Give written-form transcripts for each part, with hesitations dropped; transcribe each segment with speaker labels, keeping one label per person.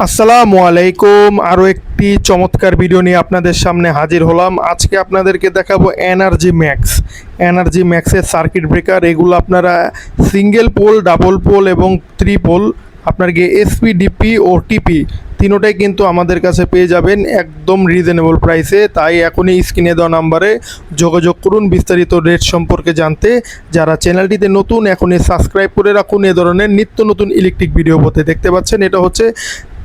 Speaker 1: আসসালামু আলাইকুম। আরও একটি চমৎকার ভিডিও নিয়ে আপনাদের সামনে হাজির হলাম। আজকে আপনাদেরকে দেখাবো এনার্জি ম্যাক্সের সার্কিট ব্রেকার। এগুলো আপনারা সিঙ্গেল পোল, ডাবল পোল এবং ত্রিপোল, আপনার গিয়ে এসপি, ডিপি ও টিপি তিনোটাই কিন্তু আমাদের কাছে পেয়ে যাবেন একদম রিজনেবল প্রাইসে। তাই এখনই স্ক্রিনে দেওয়া নাম্বারে যোগাযোগ করুন বিস্তারিত রেট সম্পর্কে জানতে। যারা চ্যানেলটিতে নতুন এখনই সাবস্ক্রাইব করে রাখুন এ ধরনের নিত্য নতুন ইলেকট্রিক ভিডিও পেতে। দেখতে পাচ্ছেন এটা হচ্ছে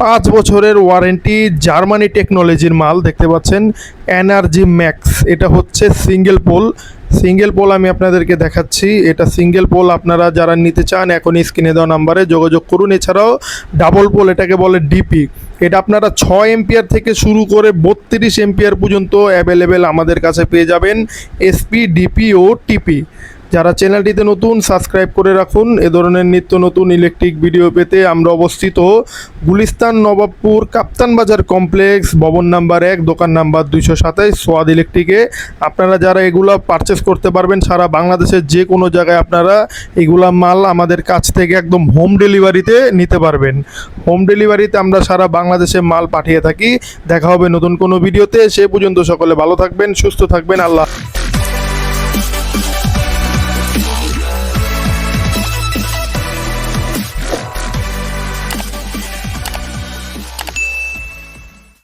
Speaker 1: 5 বছরের ওয়ারেন্টি জার্মানি টেকনোলজির মাল। দেখতে পাচ্ছেন এনার্জি ম্যাক্স। এটা হচ্ছে সিঙ্গেল পোল আমি আপনাদেরকে দেখাচ্ছি। এটা সিঙ্গেল পোল, আপনারা যারা নিতে চান এখনই স্ক্রিনে দেওয়া নাম্বারে যোগাযোগ করুন। এছাড়াও ডাবল পোল, এটাকে বলে ডিপি। এটা আপনারা 6 এম্পিয়ার থেকে শুরু করে 32 এম্পিয়ার পর্যন্ত অ্যাভেলেবেল আমাদের কাছে পেয়ে যাবেন, এসপি, ডিপি ও টিপি। যারা চ্যানেলটিতে নতুন সাবস্ক্রাইব করে রাখুন এ ধরনের নিত্য নতুন ইলেকট্রিক ভিডিও পেতে। আমরা অবস্থিত গুলিস্তান, নবাবপুর, কাপ্তান বাজার কমপ্লেক্স, ভবন নাম্বার 1, দোকান নাম্বার 227, সোয়াদ ইলেকট্রিকে। আপনারা যারা এগুলো পারচেস করতে পারবেন সারা বাংলাদেশের যে কোনো জায়গায় আপনারা এগুলা মাল আমাদের কাছ থেকে একদম হোম ডেলিভারিতে নিতে পারবেন। হোম ডেলিভারিতে আমরা সারা বাংলাদেশে মাল পাঠিয়ে থাকি। দেখা হবে নতুন কোনো ভিডিওতে। সে পর্যন্ত সকলে ভালো থাকবেন, সুস্থ থাকবেন। আল্লাহ।